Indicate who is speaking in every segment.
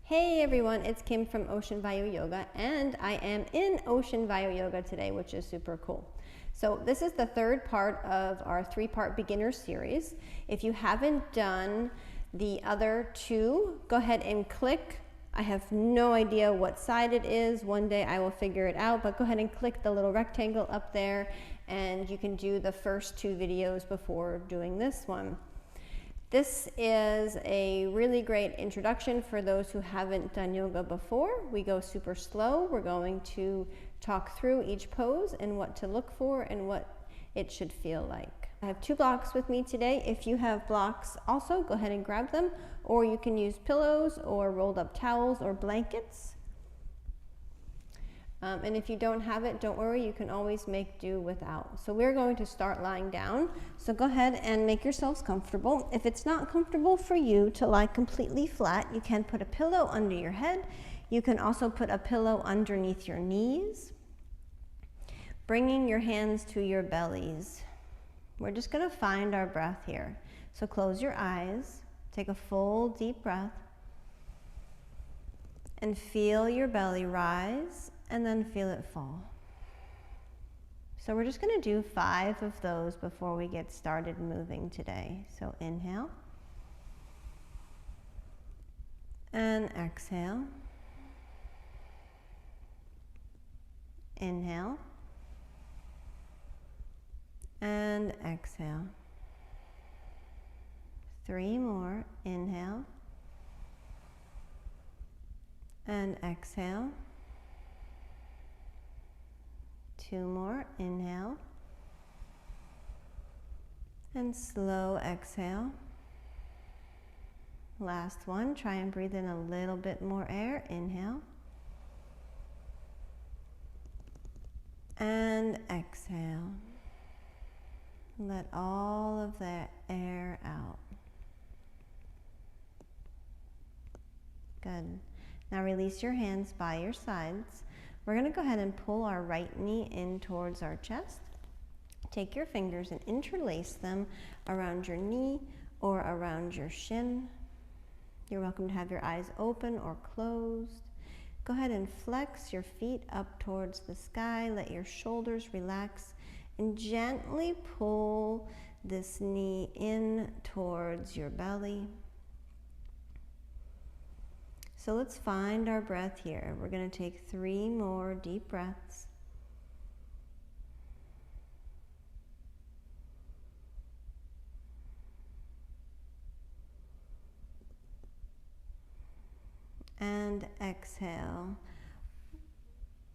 Speaker 1: Hey everyone, it's Kim from Ocean Vayu Yoga, and I am in Ocean Vayu Yoga today, which is super cool. So this is the third part of our three-part beginner series. If you haven't done the other two, go ahead and click. I have no idea what side it is. One day I will figure it out, but go ahead and click the little rectangle up there, and you can do the first two videos before doing this one. This is a really great introduction for those who haven't done yoga before. We go super slow. We're going to talk through each pose and what to look for and what it should feel like. I have two blocks with me today. If you have blocks also, go ahead and grab them, or you can use pillows or rolled up towels or blankets. And if you don't have it, don't worry, you can always make do without. So we're going to start lying down. So go ahead and make yourselves comfortable. If it's not comfortable for you to lie completely flat, you can put a pillow under your head. You can also put a pillow underneath your knees. Bringing your hands to your bellies. We're just going to find our breath here. So close your eyes, take a full deep breath, and feel your belly rise, and then feel it fall. So we're just going to do 5 of those before we get started moving today. So inhale and exhale. Inhale and exhale. 3 more. Inhale and exhale. 2 more. Inhale and slow exhale. Last one. Try and breathe in a little bit more air. Inhale and exhale. Let all of that air out. Good. Now release your hands by your sides. We're going to go ahead and pull our right knee in towards our chest. Take your fingers and interlace them around your knee or around your shin. You're welcome to have your eyes open or closed. Go ahead and flex your feet up towards the sky. Let your shoulders relax and gently pull this knee in towards your belly. So let's find our breath here. We're going to take 3 more deep breaths. And exhale.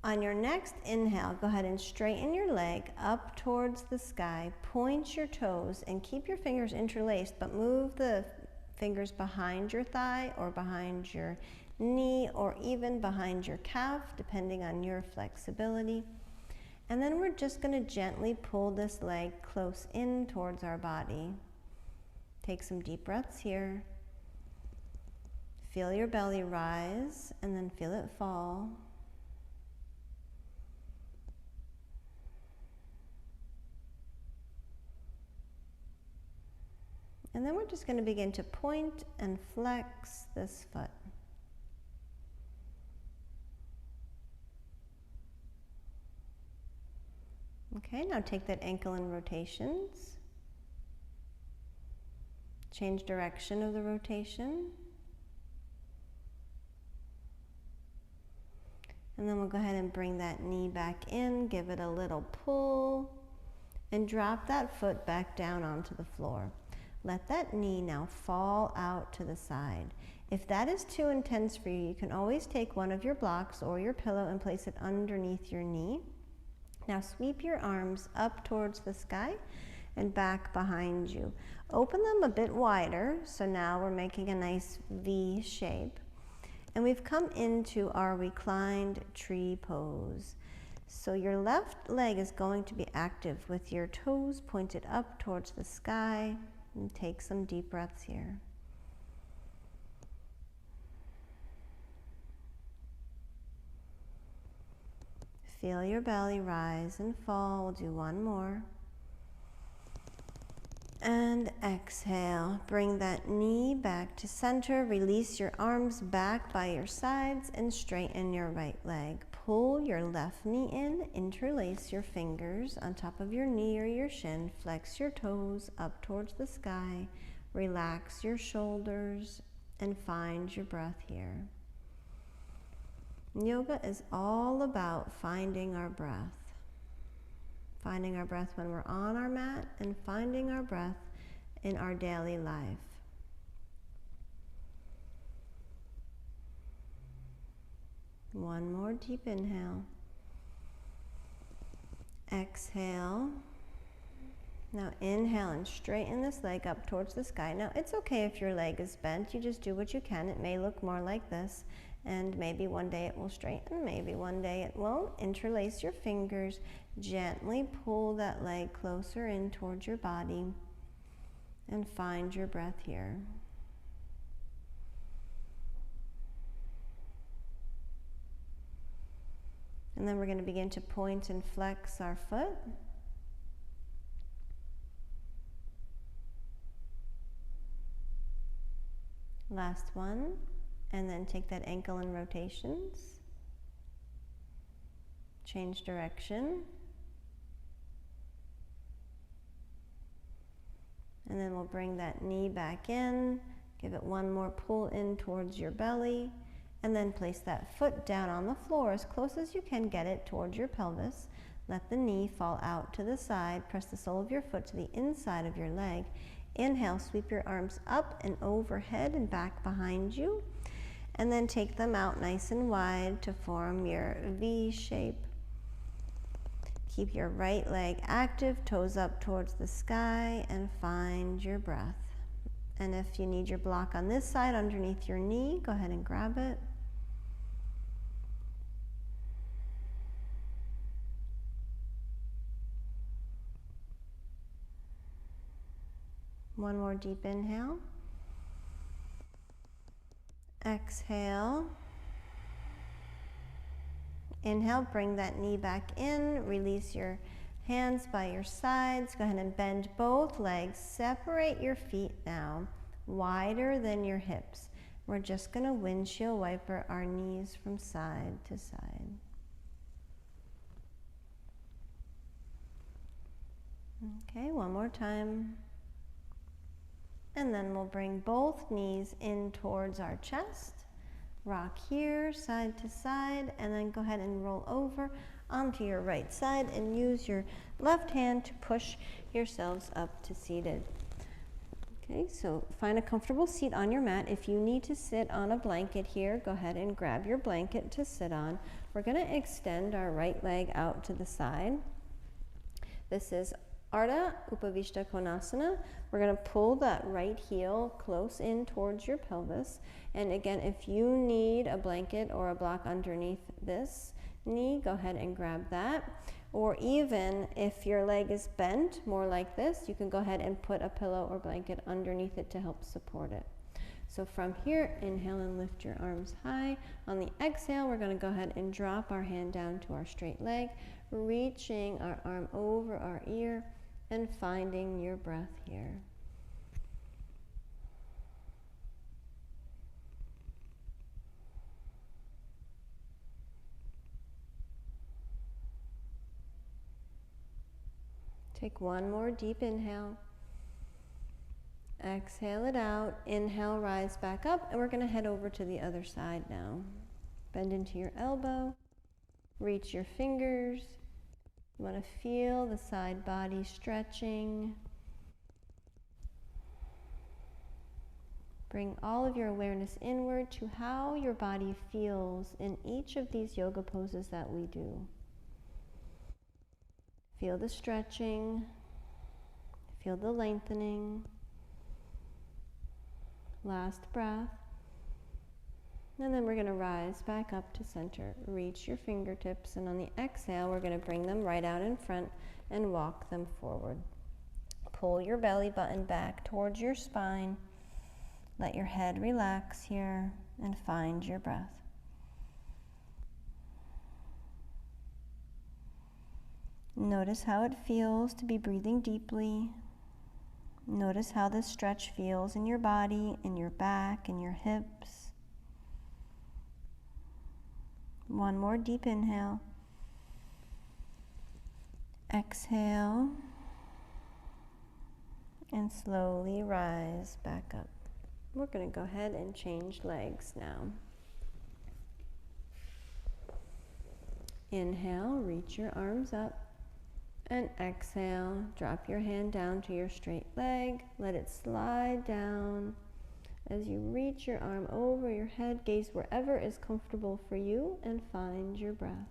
Speaker 1: On your next inhale, go ahead and straighten your leg up towards the sky. Point your toes and keep your fingers interlaced, but move the fingers behind your thigh or behind your knee or even behind your calf, depending on your flexibility. And then we're just going to gently pull this leg close in towards our body. Take some deep breaths here. Feel your belly rise and then feel it fall. And then we're just going to begin to point and flex this foot. Okay, now take that ankle in rotations. Change direction of the rotation. And then we'll go ahead and bring that knee back in, give it a little pull, and drop that foot back down onto the floor. Let that knee now fall out to the side. If that is too intense for you, you can always take one of your blocks or your pillow and place it underneath your knee. Now sweep your arms up towards the sky and back behind you. Open them a bit wider, so now we're making a nice V shape. And we've come into our reclined tree pose. So your left leg is going to be active with your toes pointed up towards the sky. And take some deep breaths here. Feel your belly rise and fall. We'll do one more. And exhale. Bring that knee back to center. Release your arms back by your sides and straighten your right leg. Pull your left knee in. Interlace your fingers on top of your knee or your shin. Flex your toes up towards the sky. Relax your shoulders and find your breath here. Yoga is all about finding our breath. Finding our breath when we're on our mat and finding our breath in our daily life. One more deep inhale. Exhale. Now inhale and straighten this leg up towards the sky. Now it's okay if your leg is bent. You just do what you can. It may look more like this. And maybe one day it will straighten, maybe one day it won't. Interlace your fingers, gently pull that leg closer in towards your body, and find your breath here. And then we're going to begin to point and flex our foot. Last one. And then take that ankle in rotations. Change direction. And then we'll bring that knee back in. Give it one more pull in towards your belly. And then place that foot down on the floor as close as you can get it towards your pelvis. Let the knee fall out to the side. Press the sole of your foot to the inside of your leg. Inhale, sweep your arms up and overhead and back behind you. And then take them out nice and wide to form your V shape. Keep your right leg active, toes up towards the sky, and find your breath. And if you need your block on this side underneath your knee, go ahead and grab it. One more deep inhale. Exhale. Inhale, bring that knee back in. Release your hands by your sides. Go ahead and bend both legs. Separate your feet now, wider than your hips. We're just going to windshield wiper our knees from side to side. Okay, one more time. And then we'll bring both knees in towards our chest. Rock here, side to side, and then go ahead and roll over onto your right side and use your left hand to push yourselves up to seated. Okay, so find a comfortable seat on your mat. If you need to sit on a blanket here, go ahead and grab your blanket to sit on. We're going to extend our right leg out to the side. This is Ardha Upavishta Konasana. We're going to pull that right heel close in towards your pelvis. And again, if you need a blanket or a block underneath this knee, go ahead and grab that. Or even if your leg is bent, more like this, you can go ahead and put a pillow or blanket underneath it to help support it. So from here, inhale and lift your arms high. On the exhale, we're going to go ahead and drop our hand down to our straight leg, reaching our arm over our ear and finding your breath here. Take one more deep inhale. Exhale it out. Inhale, rise back up, and we're going to head over to the other side now. Bend into your elbow. Reach your fingers. You want to feel the side body stretching. Bring all of your awareness inward to how your body feels in each of these yoga poses that we do. Feel the stretching. Feel the lengthening. Last breath. And then we're going to rise back up to center. Reach your fingertips, and on the exhale, we're going to bring them right out in front and walk them forward. Pull your belly button back towards your spine. Let your head relax here and find your breath. Notice how it feels to be breathing deeply. Notice how this stretch feels in your body, in your back, in your hips. One more deep inhale. Exhale. And slowly rise back up. We're going to go ahead and change legs now. Inhale, reach your arms up. And exhale, drop your hand down to your straight leg. Let it slide down. As you reach your arm over your head, gaze wherever is comfortable for you and find your breath.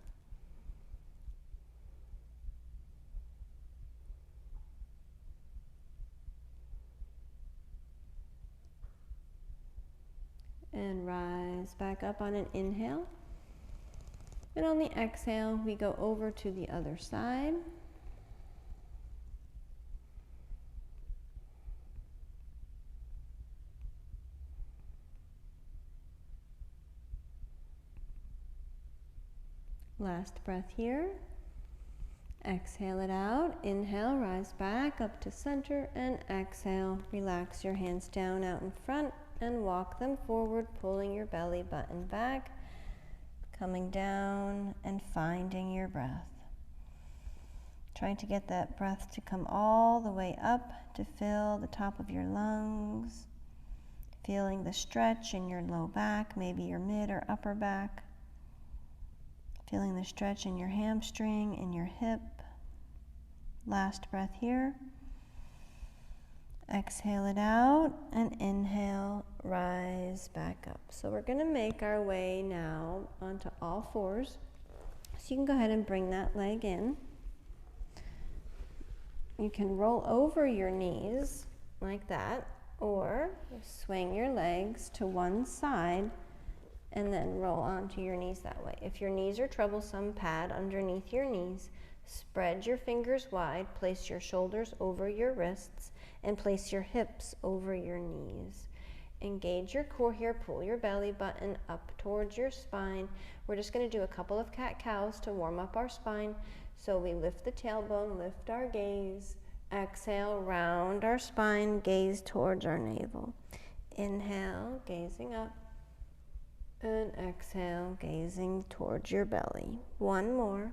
Speaker 1: And rise back up on an inhale. And on the exhale, we go over to the other side. Last breath here. Exhale it out. Inhale, rise back up to center, and exhale. Relax your hands down out in front and walk them forward, pulling your belly button back, coming down and finding your breath. Trying to get that breath to come all the way up to fill the top of your lungs, feeling the stretch in your low back, maybe your mid or upper back. Feeling the stretch in your hamstring, in your hip. Last breath here. Exhale it out and inhale, rise back up. So we're going to make our way now onto all fours. So you can go ahead and bring that leg in. You can roll over your knees like that, or swing your legs to one side and then roll onto your knees that way. If your knees are troublesome, pad underneath your knees, spread your fingers wide, place your shoulders over your wrists, and place your hips over your knees. Engage your core here, pull your belly button up towards your spine. We're just going to do a couple of cat-cows to warm up our spine. So we lift the tailbone, lift our gaze, exhale, round our spine, gaze towards our navel. Inhale, gazing up. And exhale, gazing towards your belly. One more.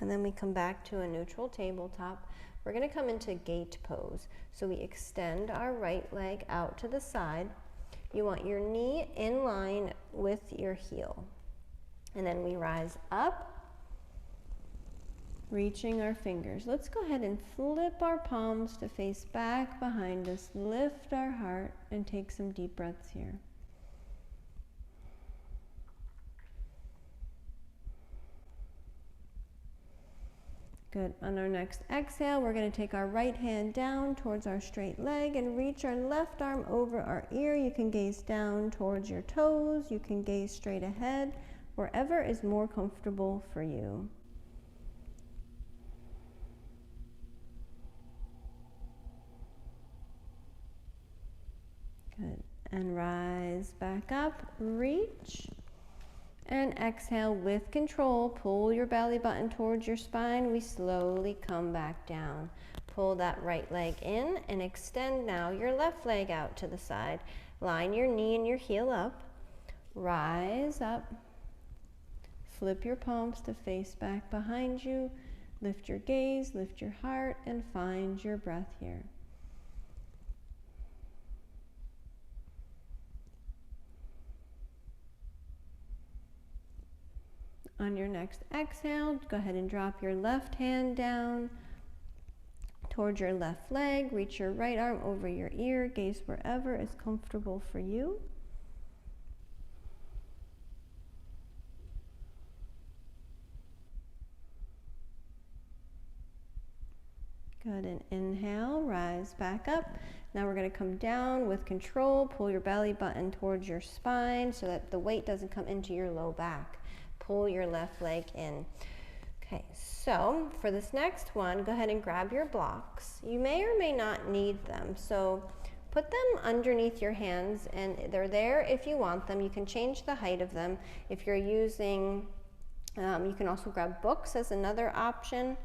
Speaker 1: And then we come back to a neutral tabletop. We're going to come into gate pose. So we extend our right leg out to the side. You want your knee in line with your heel. And then we rise up, reaching our fingers. Let's go ahead and flip our palms to face back behind us, lift our heart, and take some deep breaths here. Good. On our next exhale, we're going to take our right hand down towards our straight leg and reach our left arm over our ear. You can gaze down towards your toes. You can gaze straight ahead, wherever is more comfortable for you. Good. And rise back up, reach, and exhale with control. Pull your belly button towards your spine. We slowly come back down. Pull that right leg in and extend now your left leg out to the side. Line your knee and your heel up. Rise up. Flip your palms to face back behind you. Lift your gaze, lift your heart, and find your breath here. On your next exhale, go ahead and drop your left hand down towards your left leg. Reach your right arm over your ear. Gaze wherever is comfortable for you. Good, and inhale, rise back up. Now we're going to come down with control. Pull your belly button towards your spine so that the weight doesn't come into your low back. Pull your left leg in. Okay, so for this next one, go ahead and grab your blocks. You may or may not need them, so put them underneath your hands, and they're there if you want them. You can change the height of them. If you're using, you can also grab books as another option.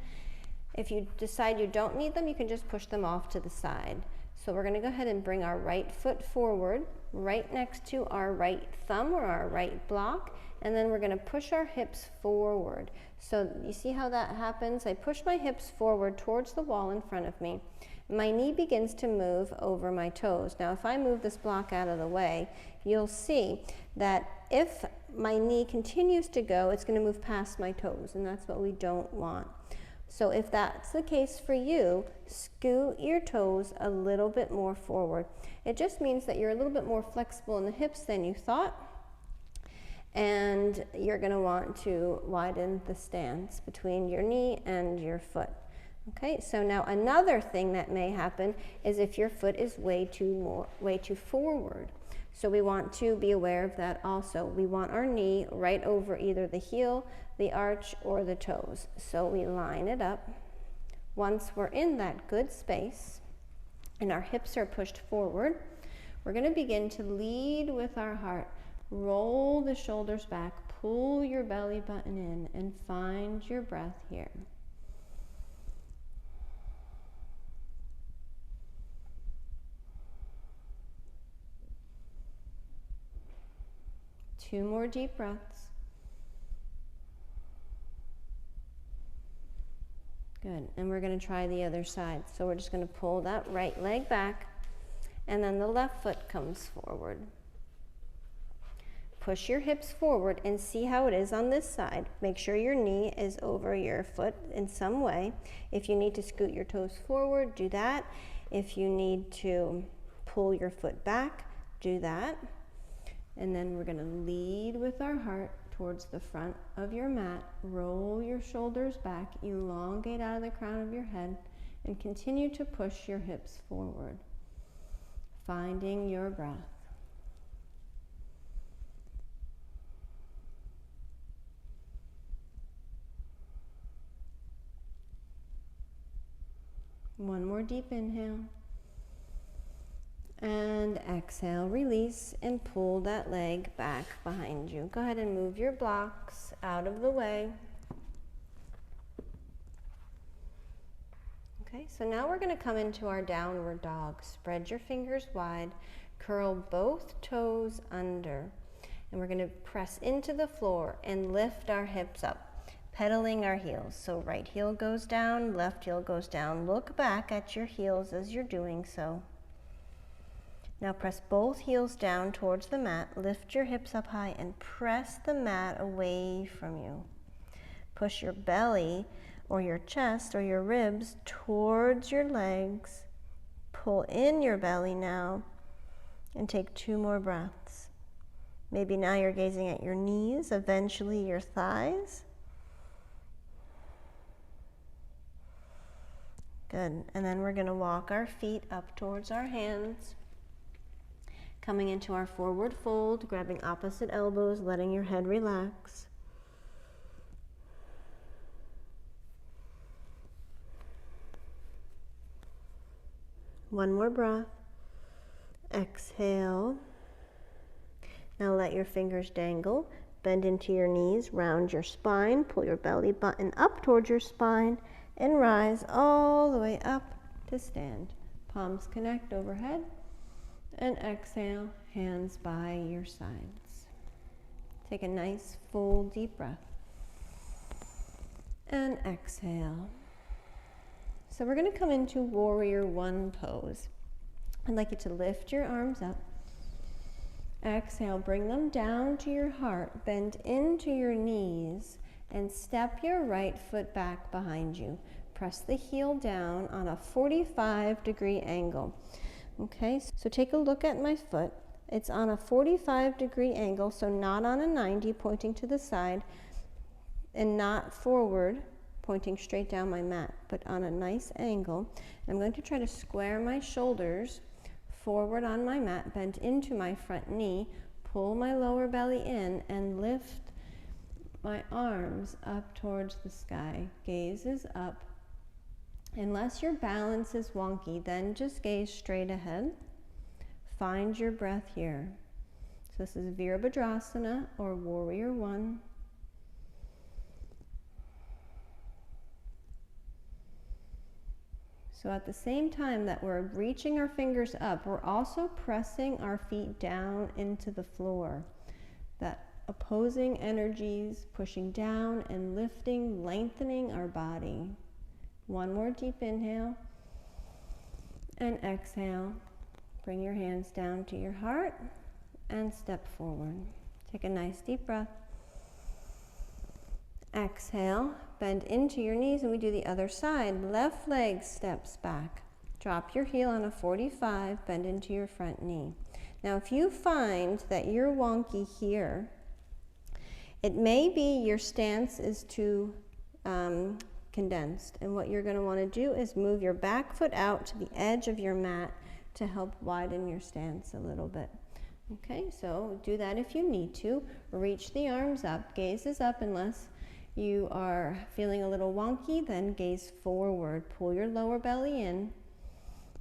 Speaker 1: If you decide you don't need them, you can just push them off to the side. So we're going to go ahead and bring our right foot forward, right next to our right thumb or our right block, and then we're going to push our hips forward. So you see how that happens? I push my hips forward towards the wall in front of me. My knee begins to move over my toes. Now if I move this block out of the way, you'll see that if my knee continues to go, it's going to move past my toes, and that's what we don't want. So if that's the case for you, scoot your toes a little bit more forward. It just means that you're a little bit more flexible in the hips than you thought, and you're going to want to widen the stance between your knee and your foot. Okay, so now another thing that may happen is if your foot is way too forward. So we want to be aware of that also. We want our knee right over either the heel, the arch, or the toes. So we line it up. Once we're in that good space and our hips are pushed forward, we're going to begin to lead with our heart. Roll the shoulders back, pull your belly button in, and find your breath here. Two more deep breaths. Good, and we're going to try the other side. So we're just going to pull that right leg back, and then the left foot comes forward. Push your hips forward and see how it is on this side. Make sure your knee is over your foot in some way. If you need to scoot your toes forward, do that. If you need to pull your foot back, do that. And then we're going to lead with our heart towards the front of your mat. Roll your shoulders back, elongate out of the crown of your head, and continue to push your hips forward, finding your breath. One more deep inhale. And exhale, release, and pull that leg back behind you. Go ahead and move your blocks out of the way. Okay, so now we're going to come into our downward dog. Spread your fingers wide, curl both toes under, and we're going to press into the floor and lift our hips up, pedaling our heels. So right heel goes down, left heel goes down. Look back at your heels as you're doing so. Now press both heels down towards the mat, lift your hips up high, and press the mat away from you. Push your belly or your chest or your ribs towards your legs. Pull in your belly now, and take 2 more breaths. Maybe now you're gazing at your knees, eventually your thighs. Good, and then we're going to walk our feet up towards our hands. Coming into our forward fold, grabbing opposite elbows, letting your head relax. One more breath. Exhale. Now let your fingers dangle. Bend into your knees, round your spine, pull your belly button up towards your spine, and rise all the way up to stand. Palms connect overhead. And exhale, hands by your sides. Take a nice full deep breath. And exhale. So we're going to come into Warrior One pose. I'd like you to lift your arms up. Exhale, bring them down to your heart, bend into your knees, and step your right foot back behind you. Press the heel down on a 45-degree angle. Okay, so take a look at my foot. It's on a 45-degree angle, so not on a 90 pointing to the side, and not forward pointing straight down my mat, but on a nice angle. I'm going to try to square my shoulders forward on my mat, bend into my front knee, pull my lower belly in, and lift my arms up towards the sky. Gaze is up. Unless your balance is wonky, then just gaze straight ahead. Find your breath here. So this is Virabhadrasana or Warrior One. So at the same time that we're reaching our fingers up, we're also pressing our feet down into the floor. That opposing energies, pushing down and lifting, lengthening our body. One more deep inhale and exhale. Bring your hands down to your heart and step forward. Take a nice deep breath. Exhale, bend into your knees, and we do the other side. Left leg steps back. Drop your heel on a 45, bend into your front knee. Now, if you find that you're wonky here, it may be your stance is too condensed. And what you're going to want to do is move your back foot out to the edge of your mat to help widen your stance a little bit. Okay, so do that if you need to. Reach the arms up, gaze is up unless you are feeling a little wonky, then gaze forward. Pull your lower belly in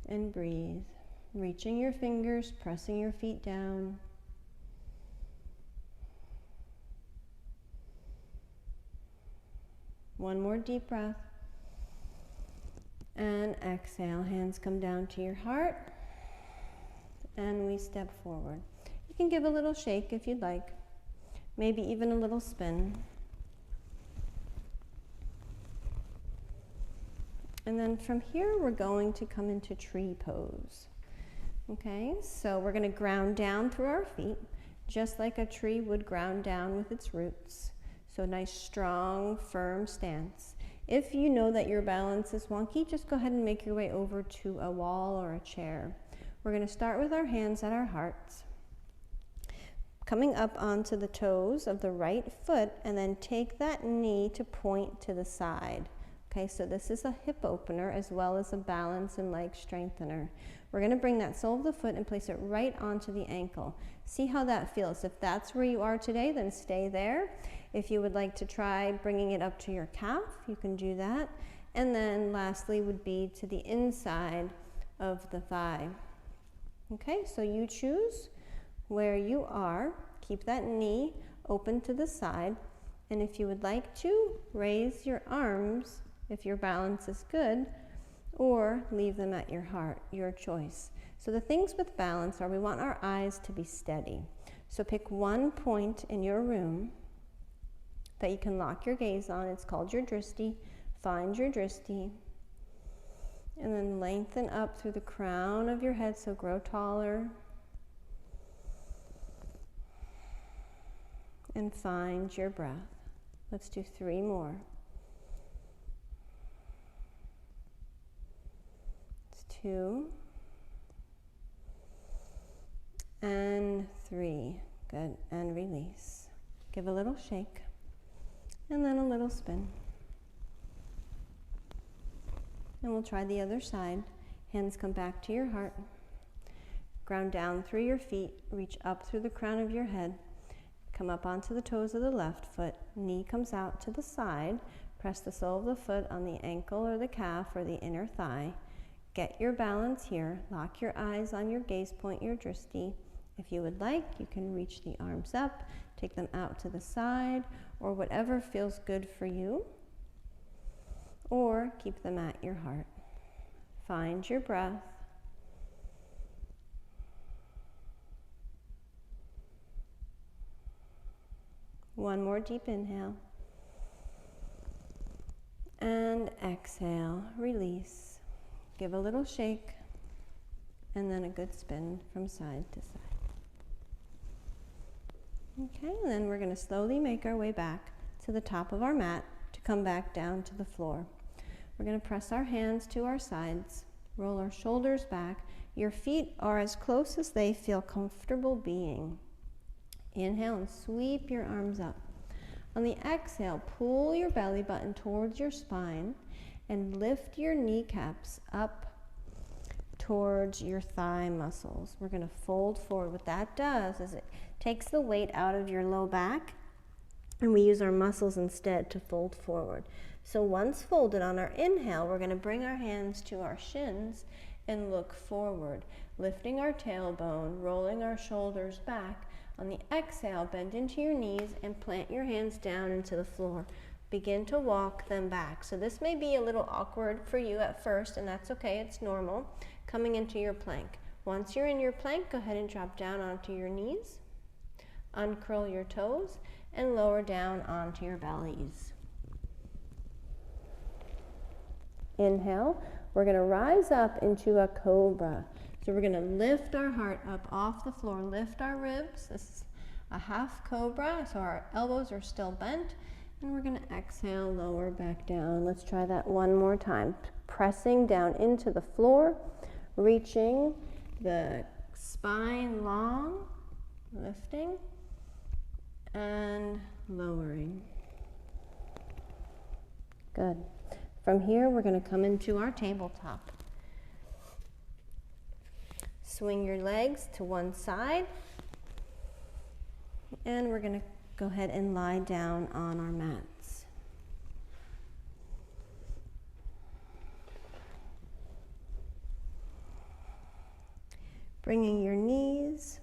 Speaker 1: and breathe. Reaching your fingers, pressing your feet down. One more deep breath. And exhale, hands come down to your heart. And we step forward. You can give a little shake if you'd like. Maybe even a little spin. And then from here, we're going to come into tree pose. Okay, so we're going to ground down through our feet, just like a tree would ground down with its roots. So nice, strong, firm stance. If you know that your balance is wonky, just go ahead and make your way over to a wall or a chair. We're going to start with our hands at our hearts. Coming up onto the toes of the right foot, and then take that knee to point to the side. Okay, so this is a hip opener as well as a balance and leg strengthener. We're going to bring that sole of the foot and place it right onto the ankle. See how that feels. If that's where you are today, then stay there. If you would like to try bringing it up to your calf, you can do that. And then lastly would be to the inside of the thigh. Okay, so you choose where you are. Keep that knee open to the side. And if you would like to, raise your arms if your balance is good, or leave them at your heart, your choice. So the things with balance are we want our eyes to be steady. So pick one point in your room that you can lock your gaze on. It's called your drishti. Find your drishti. And then lengthen up through the crown of your head, so grow taller. And find your breath. Let's do 3 more. 2 and 3. Good. And release. Give a little shake and then a little spin. And we'll try the other side. Hands come back to your heart. Ground down through your feet. Reach up through the crown of your head. Come up onto the toes of the left foot. Knee comes out to the side. Press the sole of the foot on the ankle or the calf or the inner thigh. Get your balance here. Lock your eyes on your gaze point, your drishti. If you would like, you can reach the arms up, take them out to the side, or whatever feels good for you, or keep them at your heart. Find your breath. One more deep inhale. And exhale, release. Give a little shake, and then a good spin from side to side. Okay, and then we're going to slowly make our way back to the top of our mat to come back down to the floor. We're going to press our hands to our sides, roll our shoulders back. Your feet are as close as they feel comfortable being. Inhale and sweep your arms up. On the exhale, pull your belly button towards your spine and lift your kneecaps up towards your thigh muscles. We're going to fold forward. What that does is it takes the weight out of your low back, and we use our muscles instead to fold forward. So once folded, on our inhale, we're going to bring our hands to our shins and look forward, lifting our tailbone, rolling our shoulders back. On the exhale, bend into your knees and plant your hands down into the floor. begin to walk them back. So this may be a little awkward for you at first, and that's okay, it's normal. Coming into your plank. Once you're in your plank, go ahead and drop down onto your knees, uncurl your toes, and lower down onto your bellies. Inhale, we're going to rise up into a cobra. So we're going to lift our heart up off the floor, lift our ribs. This is a half cobra, so our elbows are still bent. And we're going to exhale, lower back down. Let's try that one more time. Pressing down into the floor, reaching the spine long, lifting and lowering. Good. From here, we're going to come into our tabletop. Swing your legs to one side, and we're going to go ahead and lie down on our mats. Bringing your knees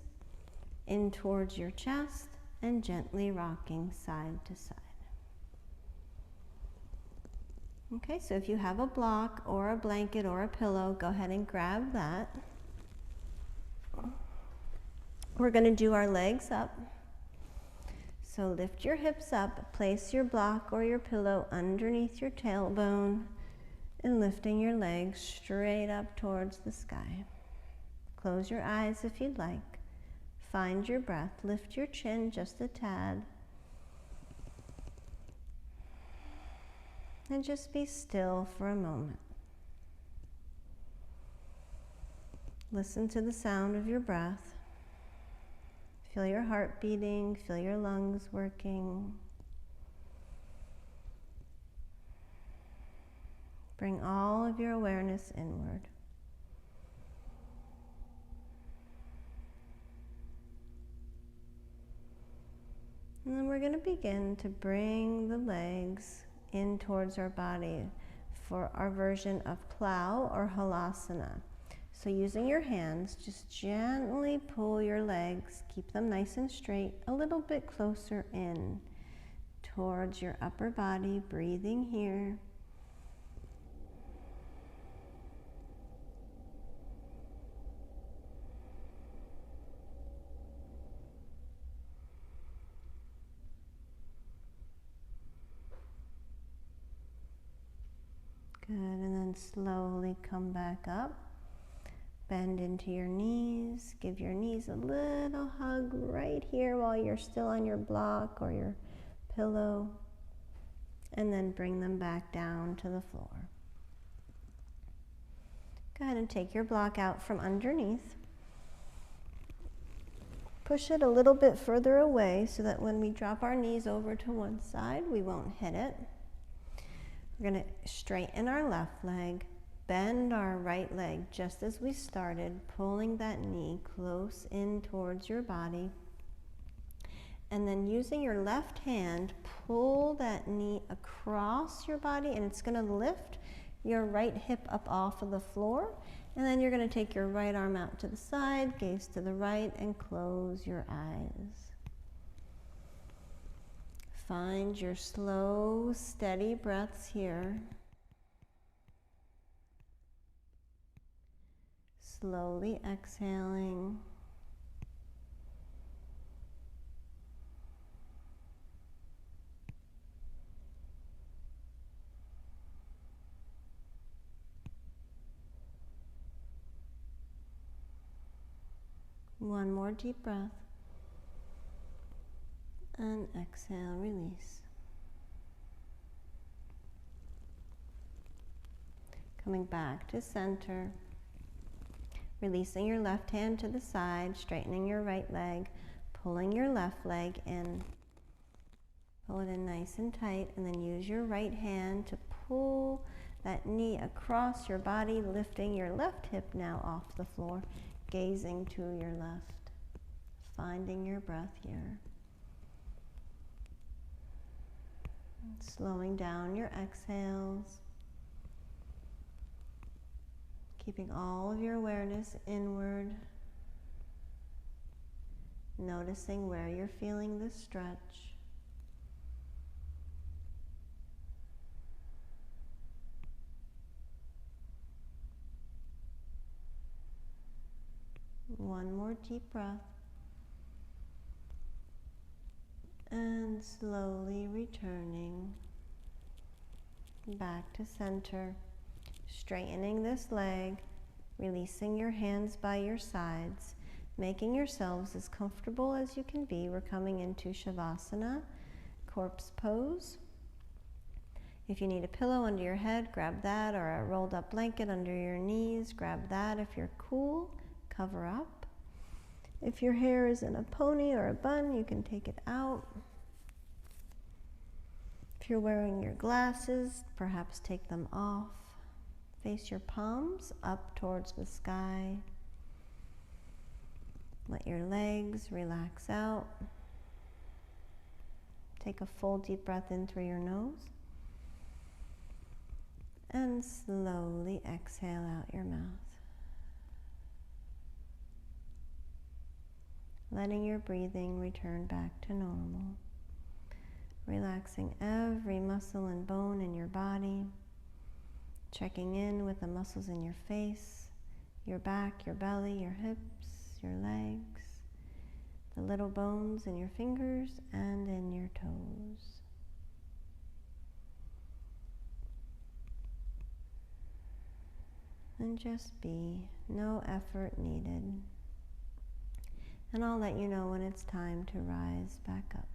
Speaker 1: in towards your chest and gently rocking side to side. Okay, so if you have a block or a blanket or a pillow, go ahead and grab that. We're going to do our legs up. So lift your hips up, place your block or your pillow underneath your tailbone, and lifting your legs straight up towards the sky. Close your eyes if you'd like. Find your breath. Lift your chin just a tad. And just be still for a moment. Listen to the sound of your breath. Feel your heart beating, feel your lungs working. Bring all of your awareness inward. And then we're going to begin to bring the legs in towards our body for our version of plow or halasana. So using your hands, just gently pull your legs, keep them nice and straight, a little bit closer in towards your upper body, breathing here. Good, and then slowly come back up. Bend into your knees. Give your knees a little hug right here while you're still on your block or your pillow. And then bring them back down to the floor. Go ahead and take your block out from underneath. Push it a little bit further away so that when we drop our knees over to one side, we won't hit it. We're going to straighten our left leg, bend our right leg just as we started, pulling that knee close in towards your body. And then using your left hand, pull that knee across your body, and it's going to lift your right hip up off of the floor. And then you're going to take your right arm out to the side, gaze to the right, and close your eyes. Find your slow, steady breaths here. Slowly exhaling. One more deep breath. And exhale, release. Coming back to center. Releasing your left hand to the side, straightening your right leg, pulling your left leg in. Pull it in nice and tight, and then use your right hand to pull that knee across your body, lifting your left hip now off the floor, gazing to your left, finding your breath here. Slowing down your exhales, keeping all of your awareness inward, noticing where you're feeling the stretch. One more deep breath. And slowly returning back to center. Straightening this leg, releasing your hands by your sides, making yourselves as comfortable as you can be. We're coming into Shavasana, corpse pose. If you need a pillow under your head, grab that, or a rolled up blanket under your knees, grab that. If you're cool, cover up. If your hair is in a pony or a bun, you can take it out. If you're wearing your glasses, perhaps take them off. Face your palms up towards the sky. Let your legs relax out. Take a full deep breath in through your nose. And slowly exhale out your mouth. Letting your breathing return back to normal. Relaxing every muscle and bone in your body. Checking in with the muscles in your face, your back, your belly, your hips, your legs, the little bones in your fingers and in your toes. And just be, no effort needed. And I'll let you know when it's time to rise back up.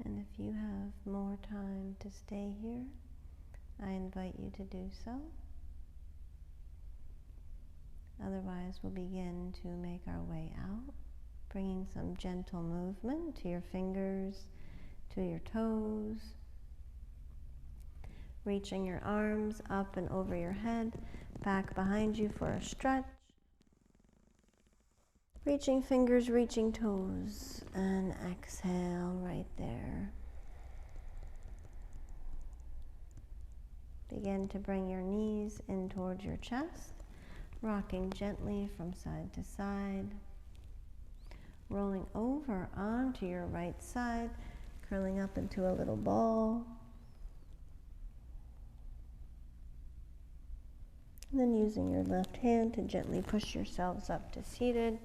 Speaker 1: And if you have more time to stay here, I invite you to do so. Otherwise, we'll begin to make our way out, bringing some gentle movement to your fingers, to your toes, reaching your arms up and over your head, back behind you for a stretch. Reaching fingers, reaching toes, and exhale right there. Begin to bring your knees in towards your chest, rocking gently from side to side. Rolling over onto your right side, curling up into a little ball. And then using your left hand to gently push yourselves up to seated.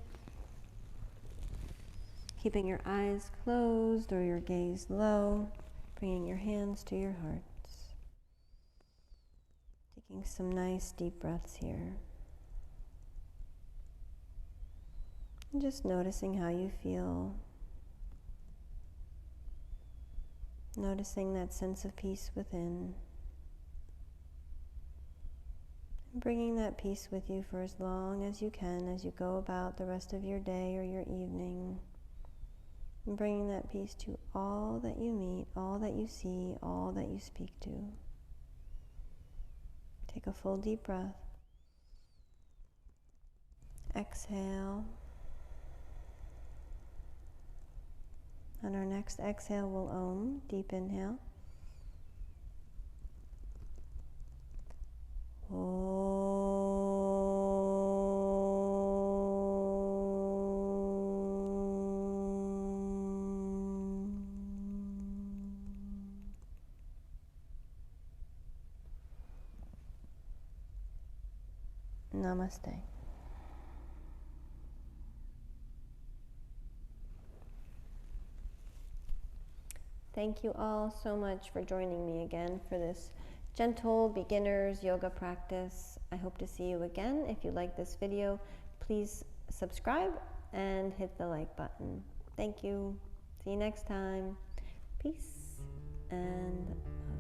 Speaker 1: Keeping your eyes closed or your gaze low, bringing your hands to your hearts. Taking some nice deep breaths here. And just noticing how you feel. Noticing that sense of peace within. And bringing that peace with you for as long as you can as you go about the rest of your day or your evening. And bringing that peace to all that you meet, all that you see, all that you speak to. Take a full deep breath. Exhale. On our next next exhale, we'll Om. Deep inhale. Namaste. Thank you all so much for joining me again for this gentle beginner's yoga practice. I hope to see you again. If you like this video, please subscribe and hit the like button. Thank you. See you next time. Peace and love.